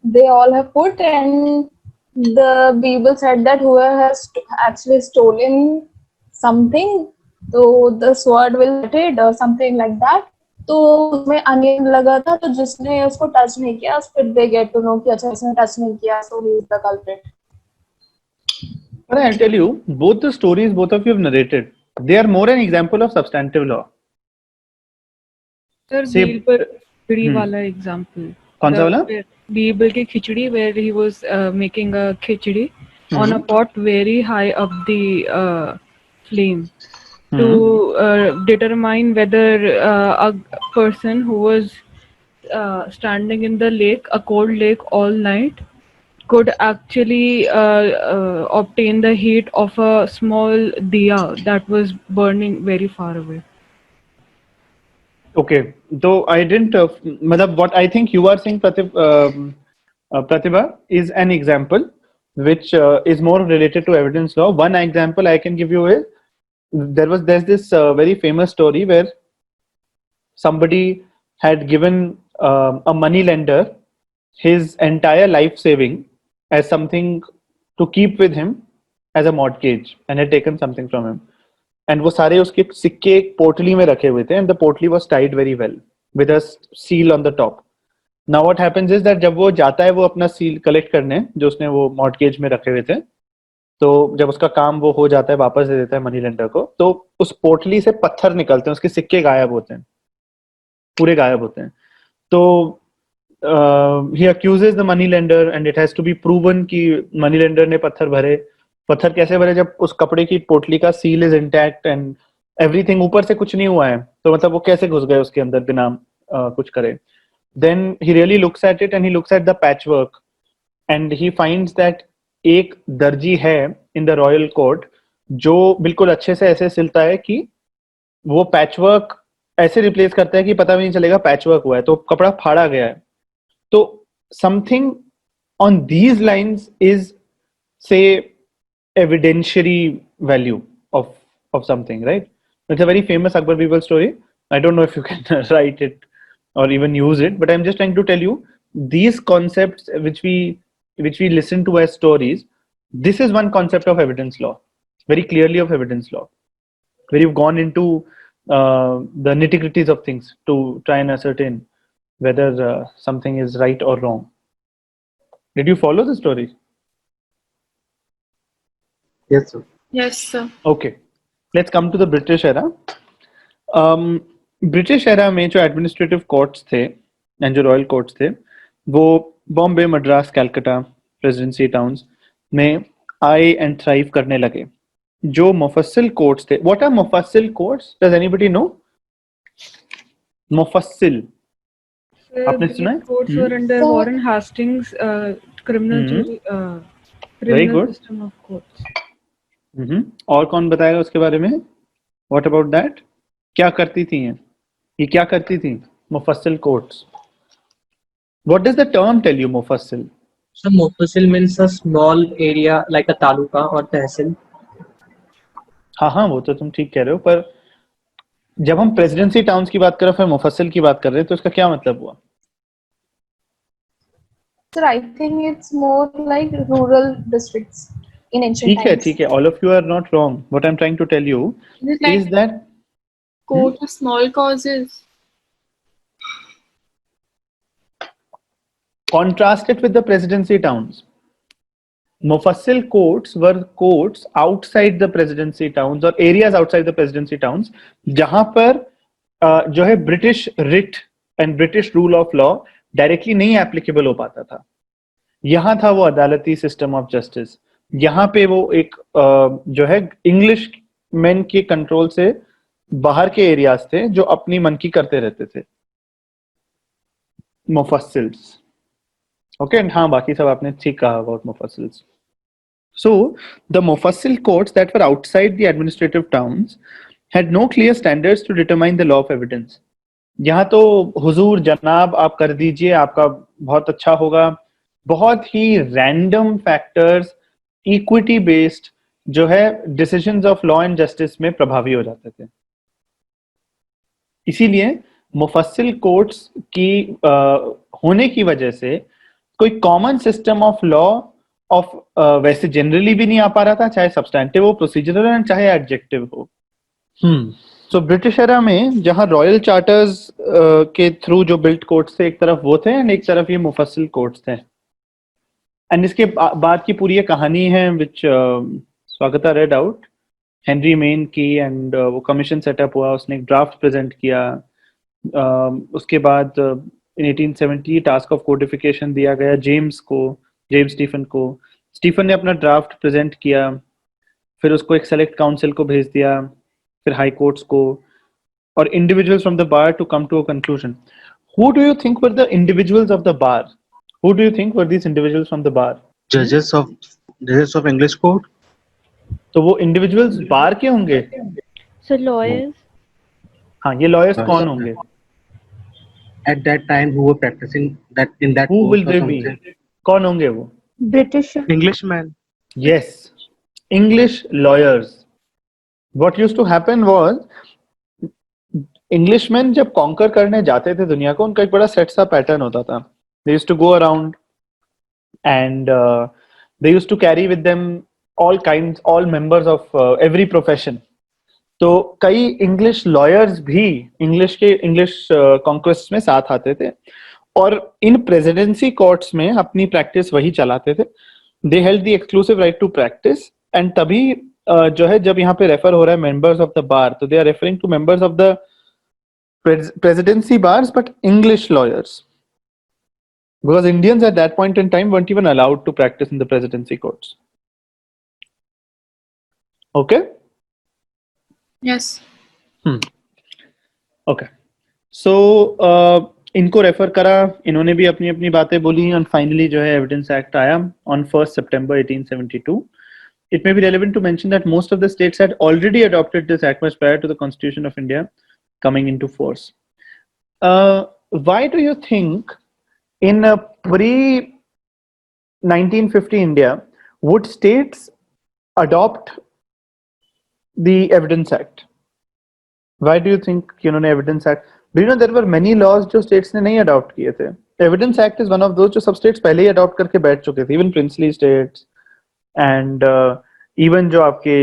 they all have put, and the people said that whoever has actually stolen something, so the sword will get it or something like that. तो उसमें onion लगा था, तो जिसने उसको touch नहीं किया, फिर they get to know कि अच्छा इसने टच नहीं किया, so he is the culprit. But I'll tell you, both the stories both of you have narrated, they are more an example of substantive law. Sir, Say, Birbal khichdi hmm. वाला example. कौन सा वाला? Birbal की खिचड़ी, where he was making a khichdi on a pot very high up the flame to determine whether a person who was standing in the lake, a cold lake all night, could actually obtain the heat of a small diya that was burning very far away. Okay, though I didn't, matlab, what I think you are saying, Pratibha, is an example which is more related to evidence law. One example I can give you is there's this very famous story where somebody had given a money lender his entire life saving as something to keep with him as a mortgage, and had taken something from him. And वो सारे उसके सिक्के एक पोटली में रखे हुए थे, and the पोटली was tied very well with a seal on the top. Now what happens is that जब वो जाता है वो अपना seal collect करने जो उसने वो mortgage में रखे हुए थे, तो जब उसका काम वो हो जाता है वापस दे देता है मनी लेंडर को, तो उस पोटली से पत्थर निकलते हैं, उसके सिक्के गायब होते हैं, पूरे गायब होते हैं. तो he accuses the money lender and it has to be proven कि money lender ने पत्थर भरे. पत्थर कैसे भरे? जब उस कपड़े की पोटली का seal is intact and everything, ऊपर से कुछ नहीं हुआ है, तो मतलब वो कैसे घुस गए उसके अंदर बिना कुछ करे. Then he really looks at it and he looks at the patch work and he finds that एक दर्जी है इन द रॉयल कोर्ट जो बिल्कुल अच्छे से ऐसे सिलता है कि वो पैच वर्क ऐसे रिप्लेस करता है कि पता भी नहीं चलेगा पैच वर्क हुआ है, तो कपड़ा फाड़ा गया है. तो something on these lines is से evidentiary value of something, right? It's a very famous Akbar Birbal story. I don't know if you can write it or even use it, but I'm just trying to tell you these concepts which we listen to as stories. This is one concept of evidence law, very clearly of evidence law, where you've gone into the nitty-gritties of things to try and ascertain whether something is right or wrong. Did you follow the story? Yes, sir. Yes, sir. Okay, let's come to the British era. British era में जो administrative courts थे and जो royal courts थे वो Bombay, Madras, Calcutta, presidency towns में आए and thrive करने लगे. जो मुफस्सिल कोर्ट्स थे, what are mofussil courts? Does anybody know? Mofussil आपने सुना है? Courts were under Warren Hastings criminal Very good. system of courts. और कौन बताएगा उसके बारे में? What about that? क्या करती थी ये क्या करती थी मुफस्सिल courts? What does the term tell you, मुफस्सिल? So Mufassil means a small area like a taluka or tehsil. हाँ, वो तो तुम ठीक कह रहे हो, पर जब हम प्रेसिडेंसी टाउन्स की बात कर रहे हैं फिर मुफस्सिल की बात कर रहे हैं, तो इसका क्या मतलब हुआ? Sir, I think it's more like rural districts in ancient times. ठीक है, all of you are not wrong. What I'm trying to tell you Is it like is that court of small causes? contrast it with the presidency towns. Mufassil courts were courts outside the presidency towns or areas outside the presidency towns जहां पर जो है British writ and British rule of law directly नहीं applicable हो पाता था. यहाँ था वो अदालती सिस्टम ऑफ जस्टिस. यहाँ पे वो एक जो है इंग्लिश मैन के कंट्रोल से बाहर के एरियाज थे जो अपनी मन की करते रहते थे. मुफस्सिल्स. ओके, हाँ, बाकी सब आपने ठीक कहा about मुफस्सिल्स. So the Mufassil courts that were outside the administrative towns had no clear standards to determine the law of evidence. यहाँ तो हुजूर जनाब आप कर दीजिए आपका बहुत अच्छा होगा, बहुत ही रैंडम फैक्टर्स इक्विटी बेस्ड जो है decisions of law and justice में प्रभावी हो जाते थे. इसीलिए मुफस्सिल कोर्ट्स की होने की वजह से कोई common system of law of वैसे जनरली भी नहीं आ पा रहा था, चाहे सब्सटैंटिव हो, प्रोसीजरल हो, चाहे एडजेक्टिव हो. सो ब्रिटिश एरा में जहां रॉयल चार्टर्स के थ्रू जो बिल्ट कोर्ट्स थे, एक तरफ वो थे एंड एक तरफ ये मुफस्सिल कोर्ट्स थे. एंड इसके बाद की पूरी ये कहानी है विच स्वागता रेड आउट, हेनरी मेन की, एंड वो कमीशन सेटअप हुआ, उसने एक ड्राफ्ट प्रेजेंट किया. उसके बाद इन 1870 टास्क ऑफ कोडिफिकेशन दिया गया जेम्स स्टीफन को. स्टीफन ने अपना ड्राफ्ट प्रेजेंट किया, फिर उसको एक सेलेक्ट काउंसिल को भेज दिया, फिर हाई कोर्ट्स को, और individuals from the bar to come to a conclusion. Who do you think were the individuals of the bar? Who do you think were these individuals from the bar? Judges of English court. तो वो individuals बार के होंगे? So lawyers. हाँ, ये lawyers कौन होंगे? At that time, who were practicing that in that. Who court will or they be? something. कौन होंगे वो? British. Englishman. Yes, English lawyers. What used to happen was Englishmen जब conquer करने जाते थे दुनिया को, उनका एक बड़ा set सा pattern होता था. They used to go around and they used to carry with them all members of every profession. तो कई इंग्लिश लॉयर्स भी इंग्लिश कॉन्क्वेस्ट में साथ आते थे और इन प्रेसिडेंसी कोर्ट्स में अपनी प्रैक्टिस वही चलाते थे. They held the exclusive right to practice, and तभी जो है जब यहाँ पे रेफर हो रहा है मेंबर्स ऑफ द बार, तो they are referring to members of the presidency bars, but English lawyers, because Indians at that point in time weren't even allowed to practice in the presidency courts. Okay? Yes. Okay. So इनको refer करा, इन्होंने भी अपनी अपनी बातें बोली, और finally जो है एविडेंस एक्ट आया on 1st September 1872. It may be relevant to mention that most of the states had already adopted this act much prior to the Constitution of India coming into force. Why do you think in a pre-1950 India would states adopt the Evidence Act? Why do you think Evidence Act? Do you know there were many laws जो states ने नहीं adopt किए थे? Evidence Act is one of those जो सब states पहले ही adopt करके बैठ चुके थे, even princely states and even जो आपके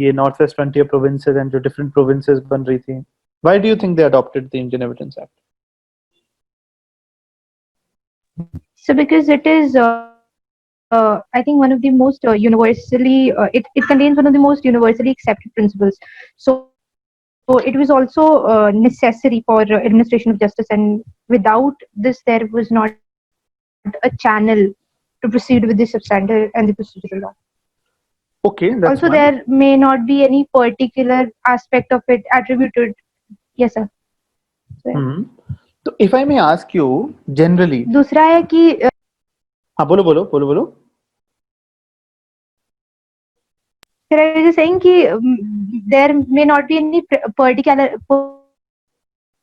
ये North West frontier provinces and जो different provinces बन रही थी. Why do you think they adopted the Indian Evidence Act? So because it is, I think, one of the most universally, it contains one of the most universally accepted principles. So it was also necessary for administration of justice, and without this, there was not a channel to proceed with the substantive and the procedural law. Okay, that's also, one. there may not be any particular aspect of it attributed. Yes, sir. So if I may ask you, generally. दूसरा है कि हाँ बोलो. Sir, I was just saying कि there may not be any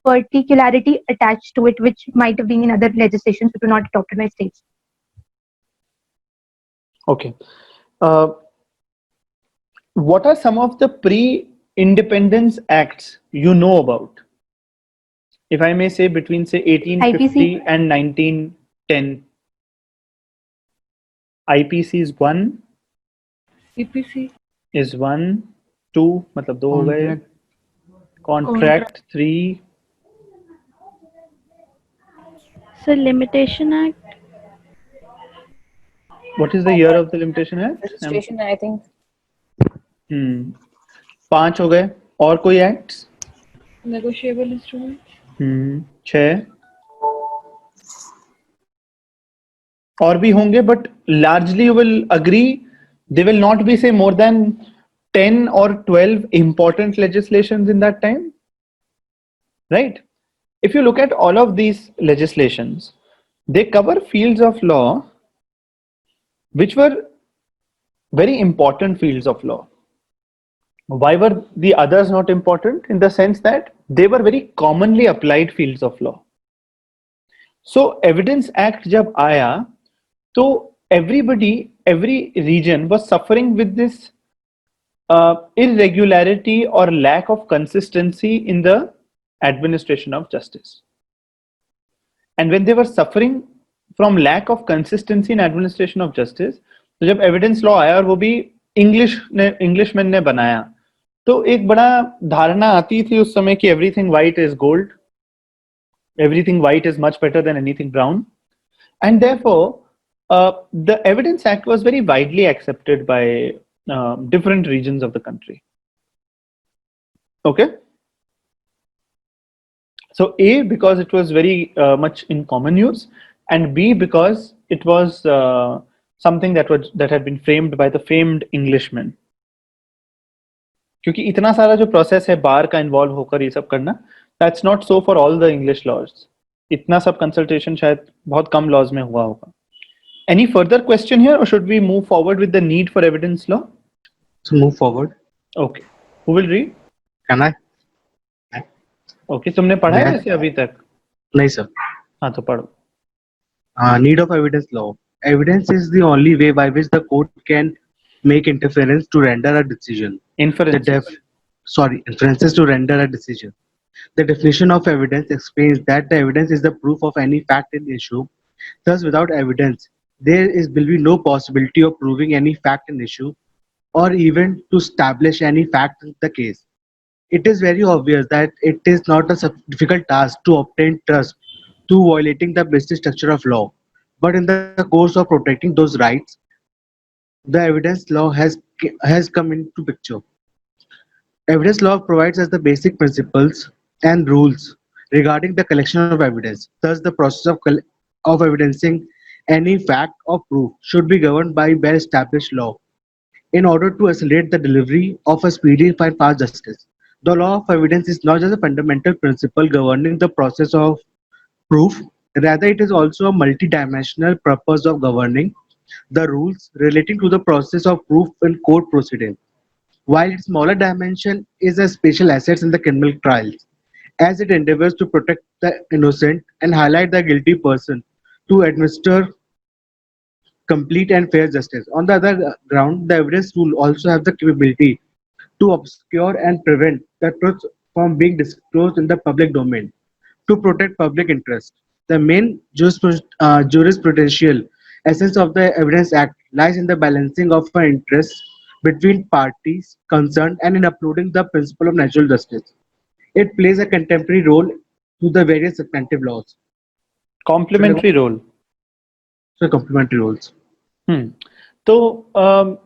particularity attached to it, which might have been in other legislations which were not adopted by states. Okay. What are some of the pre-independence acts you know about? If I may say, between say 1850 IPC. and 1910. IPC is one. CPC. Is one. Two, मतलब दो हो गए. Contract 3. So Limitation Act. What is the year of the Limitation Act? Registration, I think. 5 हो गए. और कोई acts? Negotiable instruments. 6 और भी होंगे, but largely you will agree they will not be say more than 10 or 12 important legislations in that time, right? If you look at all of these legislations, they cover fields of law which were very important fields of law. Why were the others not important? In the sense that they were very commonly applied fields of law. So Evidence Act जब आया, तो everybody, every region was suffering with this irregularity or lack of consistency in the administration of justice. And when they were suffering from lack of consistency in administration of justice, तो जब evidence law आया और वो भी Englishman ने बनाया, तो एक बड़ा धारणा आती थी उस समय कि everything white is gold, everything white is much better than anything brown, and therefore the Evidence Act was very widely accepted by different regions of the country. Okay. So A, because it was very much in common use, and B, because it was something that had been framed by the famed Englishman. क्योंकि इतना सारा जो process है बार का involve होकर ये सब करना, that's not so for all the English laws. इतना सब कंसल्टेशन शायद बहुत कम laws में हुआ होगा. Any further question here, or should we move forward with the need for evidence law? So move forward. Okay. Who will read? Can I? Okay. तुमने पढ़ा है इसे अभी तक? नहीं sir. हाँ तो पढ़ो. Need of evidence law. Evidence is the only way by which the court can make interference to render a decision. Inferences. Inferences to render a decision. The definition of evidence explains that the evidence is the proof of any fact in issue. Thus, without evidence, will be no possibility of proving any fact in issue, or even to establish any fact in the case. It is very obvious that it is not a difficult task to obtain trust to violating the basic structure of law. But in the course of protecting those rights, the evidence law has come into picture. Evidence law provides us the basic principles and rules regarding the collection of evidence. Thus, the process of evidencing any fact or proof should be governed by well-established law. In order to accelerate the delivery of a speedy and fast justice, the law of evidence is not just a fundamental principle governing the process of proof, rather it is also a multidimensional purpose of governing the rules relating to the process of proof in court proceedings. While its smaller dimension is a special asset in the criminal trials, as it endeavors to protect the innocent and highlight the guilty person to administer complete and fair justice. On the other ground, the evidence rule also have the capability to obscure and prevent the truth from being disclosed in the public domain to protect public interest. The main jurisprudential essence of the Evidence Act lies in the balancing of interests between parties concerned and in upholding the principle of natural justice. It plays a contemporary role to the various substantive laws. Complementary role. So complementary roles. So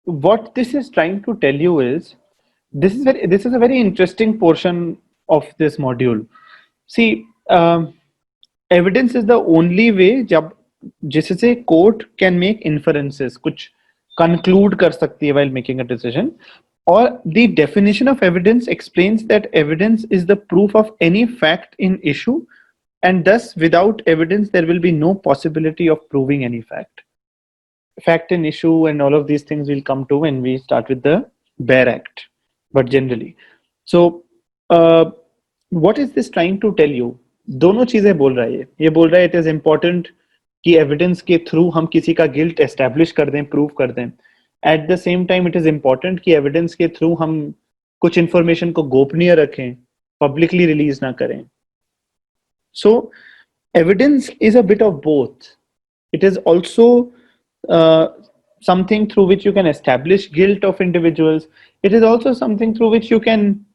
what this is trying to tell you is, this is a very interesting portion of this module. See, evidence is the only way जिससे court can make inferences, कुछ conclude कर सकती है while making a decision. Or the definition of evidence explains that evidence is the proof of any fact in issue, and thus without evidence there will be no possibility of proving any fact. Fact in issue and all of these things will come to when we start with the Bare Act, but generally. So what is this trying to tell you? दोनों चीजें बोल रहा है ये बोल रहा है it is important कि evidence के through हम किसी का guilt establish कर दें, prove कर दें. At the same time, it is important कि evidence के through हम कुछ information को गोपनीय रखें, publicly release ना करें. So evidence is a bit of both. It is also something through which you can establish guilt of individuals. It is also something through which you can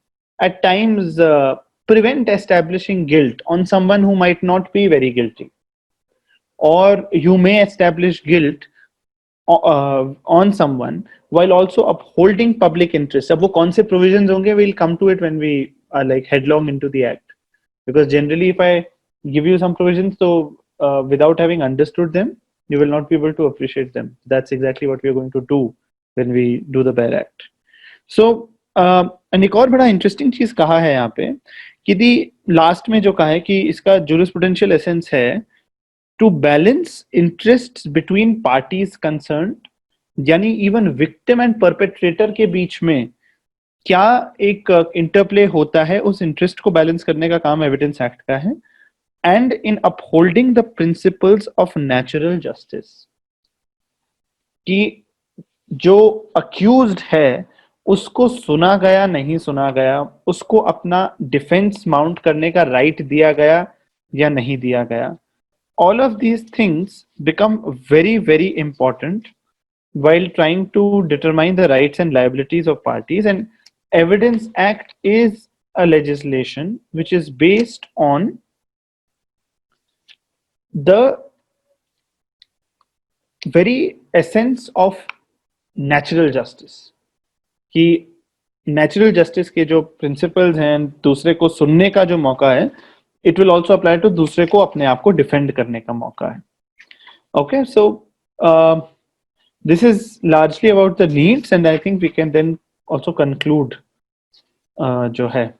at times prevent establishing guilt on someone who might not be very guilty. Or you may establish guilt on someone while also upholding public interest. अब वो कौन से provisions होंगे, we'll come to it when we are like headlong into the act. Because generally if I give you some provisions, so without having understood them, you will not be able to appreciate them. That's exactly what we are going to do when we do the Bare Act. So एक और बड़ा interesting चीज कहा है यहाँ पे कि दी last में जो कहा है कि इसका jurisprudential essence है to balance interests between parties concerned यानी इवन विक्टिम एंड परपेट्रेटर के बीच में क्या एक इंटरप्ले होता है, उस इंटरेस्ट को बैलेंस करने का काम एविडेंस एक्ट का है. And in upholding the principles of natural justice, कि जो अक्यूज्ड है उसको सुना गया नहीं सुना गया, उसको अपना डिफेंस माउंट करने का राइट दिया गया या नहीं दिया गया. All of these things become very, very important while trying to determine the rights and liabilities of parties. And Evidence Act is a legislation which is based on the very essence of natural justice. कि natural justice के जो principles हैं, दूसरे को सुनने का जो मौका है, it will also apply to दूसरे को अपने आप को defend करने का मौका है. Okay, so this is largely about the needs, and I think we can then also conclude जो है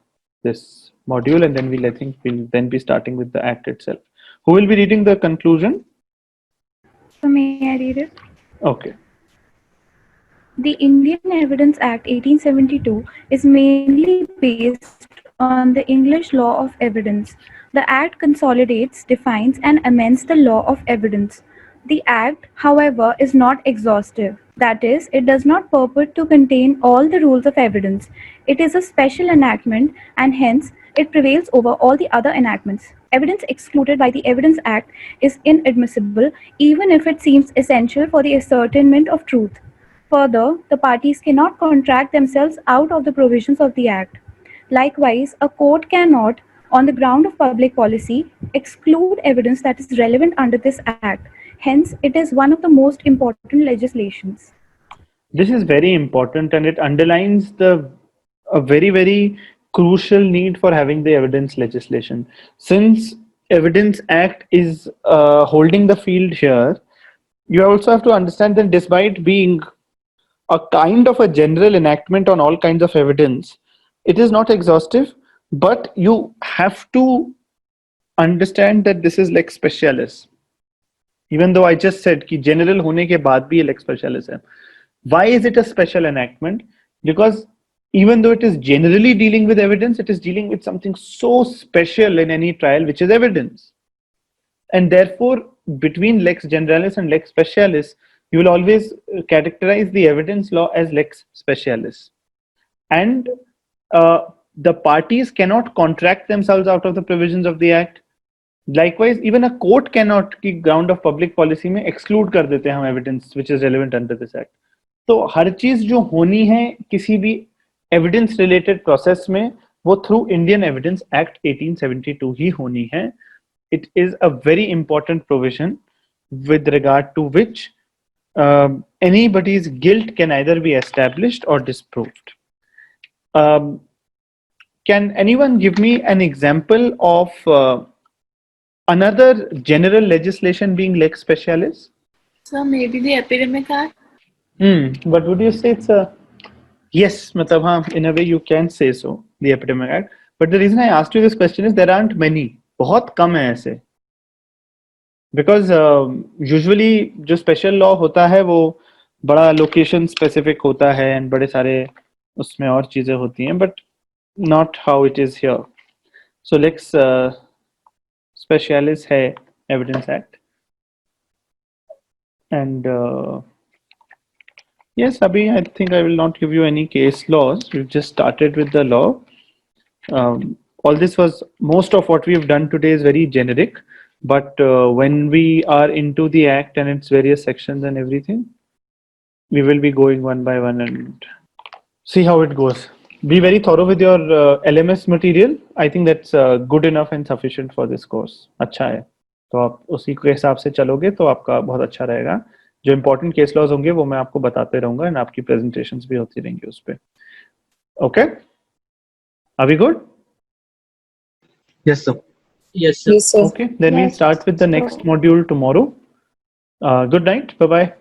this module, and then I think we'll then be starting with the act itself. Who will be reading the conclusion? So may I read it? Okay. The Indian Evidence Act 1872 is mainly based on the English law of evidence. The Act consolidates, defines, and amends the law of evidence. The Act, however, is not exhaustive. That is, it does not purport to contain all the rules of evidence. It is a special enactment, and hence it prevails over all the other enactments. Evidence excluded by the Evidence Act is inadmissible, even if it seems essential for the ascertainment of truth. Further, the parties cannot contract themselves out of the provisions of the Act. Likewise, a court cannot, on the ground of public policy, exclude evidence that is relevant under this Act. Hence, it is one of the most important legislations. This is very important, and it underlines a very, very crucial need for having the evidence legislation. Since Evidence Act is holding the field here, you also have to understand that despite being a kind of a general enactment on all kinds of evidence, it is not exhaustive, but you have to understand that this is lex specialis. Even though I just said कि general होने के बाद भी ये lex specialis है. Why is it a special enactment? Because even though it is generally dealing with evidence, it is dealing with something so special in any trial, which is evidence. And therefore, between lex generalis and lex specialis, you will always characterize the evidence law as lex specialis. And the parties cannot contract themselves out of the provisions of the Act. Likewise, even a court cannot, की ground of public policy में exclude कर देते हैं हम evidence which is relevant under this Act. तो हर चीज जो होनी है किसी भी evidence related process में, वो through Indian Evidence Act 1872 ही होनी है. It is a very important provision with regard to which anybody's guilt can either be established or disproved. Can anyone give me an example of another general legislation being lex specialis? So maybe the Epidemic Act. But would you say it's a yes? मतलब हाँ, in a way you can say so, the Epidemic Act. But the reason I asked you this question is there aren't many. बहुत कम है ऐसे. Because usually जो special law होता है वो बड़ा location specific होता है and बड़े सारे उसमें और चीजें होती हैं, but not how it is here. So lex specialis है Evidence Act. And yes, Abhi, I think I will not give you any case laws. We've just started with the law. All this was, most of what we've done today is very generic, but when we are into the Act and its various sections and everything, we will be going one by one and see how it goes. Be very thorough with your LMS material. I think that's good enough and sufficient for this course. अच्छा है, तो आप उसी के हिसाब से चलोगे तो आपका बहुत अच्छा रहेगा. जो important case laws होंगे वो मैं आपको बताते रहूँगा and आपकी presentations भी होती रहेंगी उस पे. Okay? Are we good? Yes, sir. Yes, sir. Yes, sir. Okay, then we'll Yes. start with the next module tomorrow. Good night. Bye-bye.